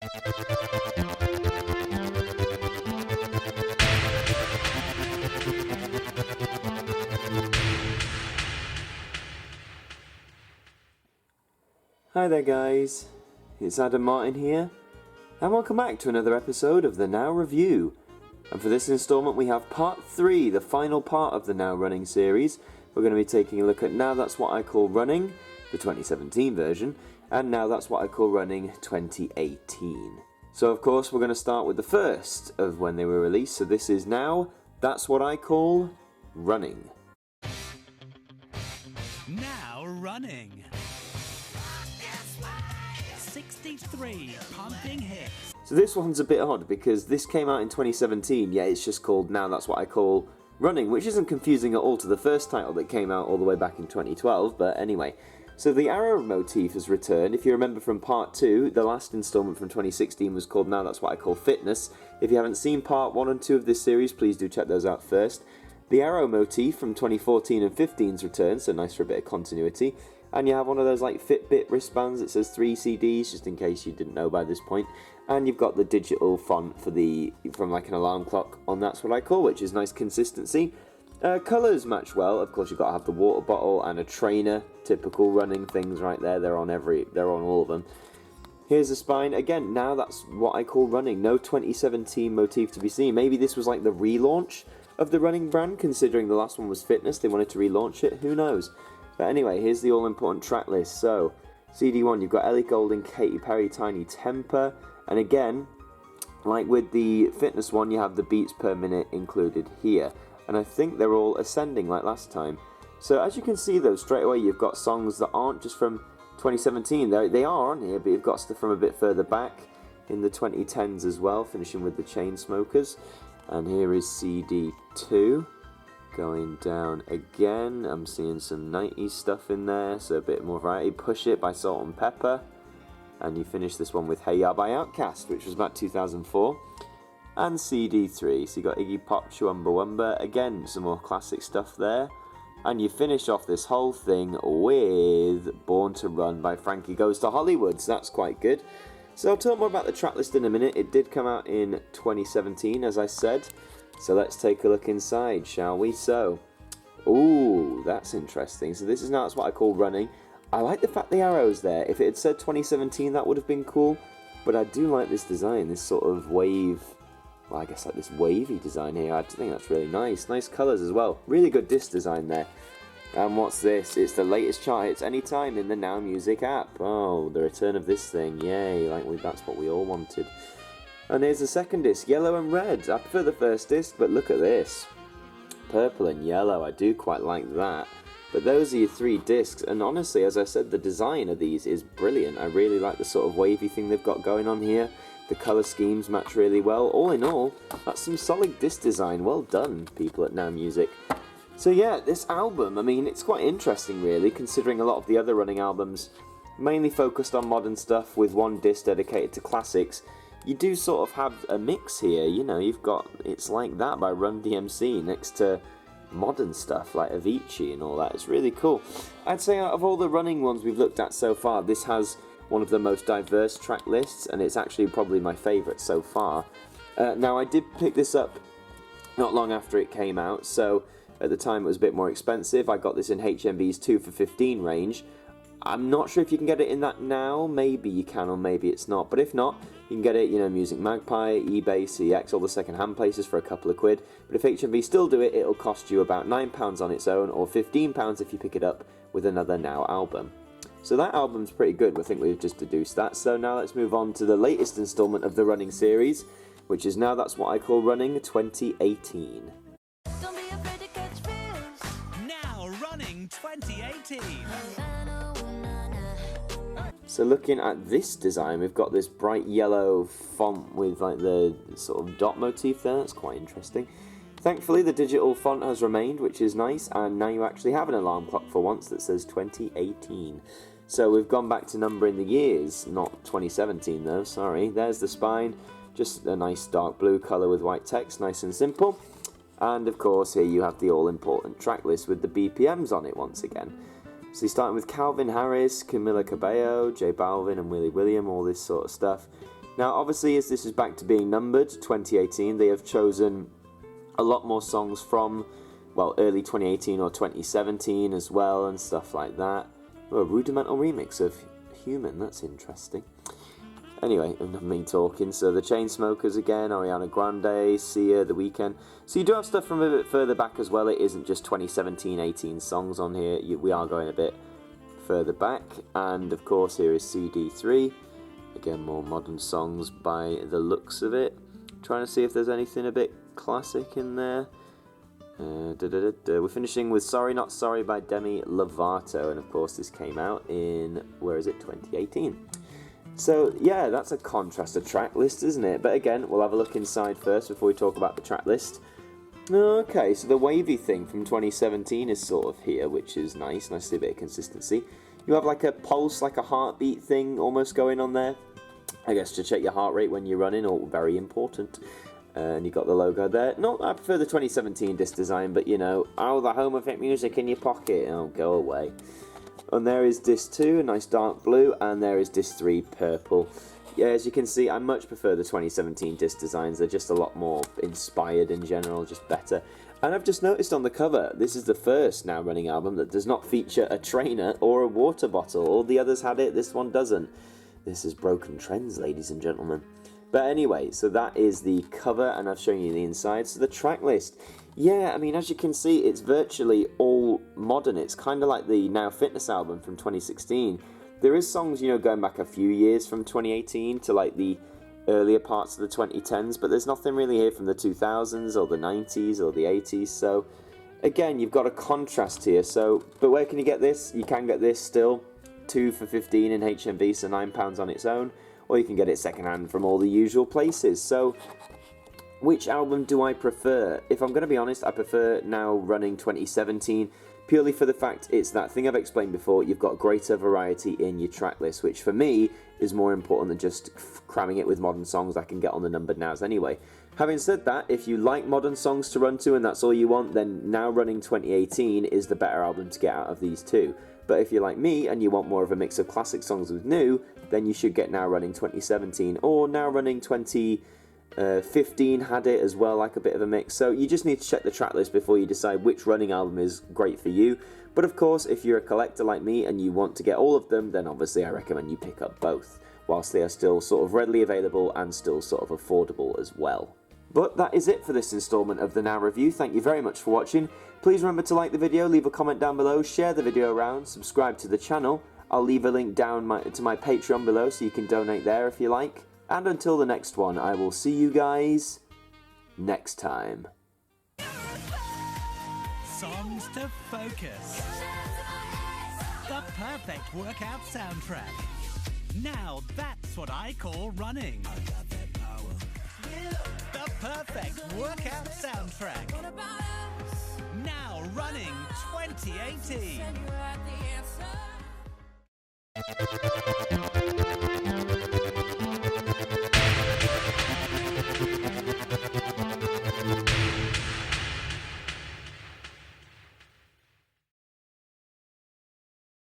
Hi there guys, it's Martyn here, and welcome back to another episode of the Now Review. And for this instalment we have part 3, the final part of the Now Running series. We're going to be taking a look at Now That's What I Call Running, the 2017 version, and Now That's What I Call Running 2018. So of course we're going to start with the first of when they were released, so this is Now That's What I Call Running. Now Running. 63 pumping hits. So this one's a bit odd because this came out in 2017, yet it's just called Now That's What I Call Running, which isn't confusing at all to the first title that came out all the way back in 2012, but anyway. So the arrow motif has returned. If you remember from part 2, the last installment from 2016 was called Now That's What I Call Fitness. If you haven't seen part 1 and 2 of this series, please do check those out first. The arrow motif from 2014 and 15's returned, so nice for a bit of continuity. And you have one of those like Fitbit wristbands that says 3 CDs, just in case you didn't know by this point. And you've got the digital font from like an alarm clock on That's What I Call, which is nice consistency. Colours match well. Of course, you've got to have the water bottle and a trainer, typical running things right there. They're on all of them. Here's the spine. Again, Now That's What I Call Running. No 2017 motif to be seen. Maybe this was like the relaunch of the running brand, considering the last one was fitness. They wanted to relaunch it. Who knows? But anyway, here's the all-important track list. So, CD1, you've got Ellie Goulding, Katy Perry, Tiny Temper. And again, like with the fitness one, you have the beats per minute included here. And I think they're all ascending like last time. So as you can see though, straight away you've got songs that aren't just from 2017. They are on here, but you've got stuff from a bit further back in the 2010s as well, finishing with the Chainsmokers. And here is CD2. Going down again, I'm seeing some 90s stuff in there, so a bit more variety. Push It by Salt and Pepper. And you finish this one with Hey Ya by Outkast, which was about 2004. And CD3, so you got Iggy Pop, Chumbawamba. Again, some more classic stuff there. And you finish off this whole thing with Born to Run by Frankie Goes to Hollywood, so that's quite good. So I'll talk more about the track list in a minute. It did come out in 2017, as I said. So let's take a look inside, shall we? So, ooh, that's interesting. So this is Now That's What I Call Running. I like the fact the arrow's there. If it had said 2017, that would have been cool. But I do like this design, this sort of wave, well, I guess like this wavy design here. I think that's really nice. Nice colours as well. Really good disc design there. And what's this? It's the latest chart hits anytime in the Now Music app. Oh, the return of this thing. Yay, that's what we all wanted. And here's the second disc, yellow and red. I prefer the first disc, but look at this. Purple and yellow, I do quite like that. But those are your 3 discs, and honestly, as I said, the design of these is brilliant. I really like the sort of wavy thing they've got going on here. The colour schemes match really well. All in all, that's some solid disc design. Well done, people at Now Music. So yeah, this album, I mean, it's quite interesting really, considering a lot of the other running albums mainly focused on modern stuff with one disc dedicated to classics. You do sort of have a mix here, you know, you've got It's Like That by Run DMC next to modern stuff like Avicii and all that. It's really cool. I'd say out of all the running ones we've looked at so far, this has one of the most diverse track lists, and it's actually probably my favourite so far. Now, I did pick this up not long after it came out, so at the time it was a bit more expensive. I got this in HMV's 2 for 15 range. I'm not sure if you can get it in that now. Maybe you can, or maybe it's not. But if not, you can get it, you know, Music Magpie, eBay, CX, all the second-hand places for a couple of quid. But if HMV still do it, it'll cost you about £9 on its own, or £15 if you pick it up with another Now album. So that album's pretty good. I think we've just deduced that. So now let's move on to the latest instalment of the running series, which is Now That's What I Call Running 2018. Don't be afraid to catch feels. Now Running 2018. So looking at this design, we've got this bright yellow font with like the sort of dot motif there. That's quite interesting. Thankfully, the digital font has remained, which is nice, and now you actually have an alarm clock for once that says 2018. So we've gone back to numbering the years, not 2017 though, sorry. There's the spine, just a nice dark blue colour with white text, nice and simple. And of course, here you have the all-important track list with the BPMs on it once again. So you're starting with Calvin Harris, Camila Cabello, J Balvin and Willie William, all this sort of stuff. Now, obviously, as this is back to being numbered, 2018, they have chosen a lot more songs from, well, early 2018 or 2017 as well, and stuff like that. Oh, a rudimental remix of Human, that's interesting. Anyway, enough me talking. So the Chainsmokers again, Ariana Grande, Sia, The Weeknd. So you do have stuff from a bit further back as well. It isn't just 2017-18 songs on here. We are going a bit further back. And of course, here is CD3. Again, more modern songs by the looks of it. Trying to see if there's anything a bit classic in there. We're finishing with Sorry Not Sorry by Demi Lovato, and of course this came out in, 2018. So yeah, that's a contrasted track list, isn't it? But again, we'll have a look inside first before we talk about the track list. Okay, so the wavy thing from 2017 is sort of here, which is nice to see a bit of consistency. You have like a pulse, like a heartbeat thing almost going on there. I guess to check your heart rate when you're running, or very important. And you got the logo there. No, I prefer the 2017 disc design, but you know, oh, the home of hit music in your pocket. Oh, go away. And there is disc 2, a nice dark blue, and there is disc 3, purple. Yeah, as you can see, I much prefer the 2017 disc designs. They're just a lot more inspired in general, just better. And I've just noticed on the cover, this is the first Now Running album that does not feature a trainer or a water bottle. All the others had it, this one doesn't. This is broken trends, ladies and gentlemen. But anyway, so that is the cover, and I've shown you the inside. So the track list, yeah, I mean, as you can see, it's virtually all modern. It's kind of like the Now Fitness album from 2016. There is songs, you know, going back a few years from 2018 to like the earlier parts of the 2010s, but there's nothing really here from the 2000s or the 90s or the 80s. So again, you've got a contrast here. So, but where can you get this? You can get this still, 2 for $15 in HMV, so £9 on its own. Or you can get it secondhand from all the usual places. So, which album do I prefer? If I'm going to be honest, I prefer Now Running 2017, purely for the fact it's that thing I've explained before. You've got greater variety in your track list, which for me is more important than just cramming it with modern songs I can get on the numbered nows anyway. Having said that, if you like modern songs to run to and that's all you want, then Now Running 2018 is the better album to get out of these two. But if you're like me and you want more of a mix of classic songs with new, then you should get Now Running 2017, or Now Running 2015 had it as well, like a bit of a mix. So you just need to check the track list before you decide which running album is great for you. But of course, if you're a collector like me and you want to get all of them, then obviously I recommend you pick up both, whilst they are still sort of readily available and still sort of affordable as well. But that is it for this installment of the Now Review. Thank you very much for watching. Please remember to like the video, leave a comment down below, share the video around, subscribe to the channel. I'll leave a link down to my Patreon below so you can donate there if you like. And until the next one, I will see you guys next time. Songs to focus. The perfect workout soundtrack. Now that's what I call running. The perfect workout soundtrack. Now Running 2018.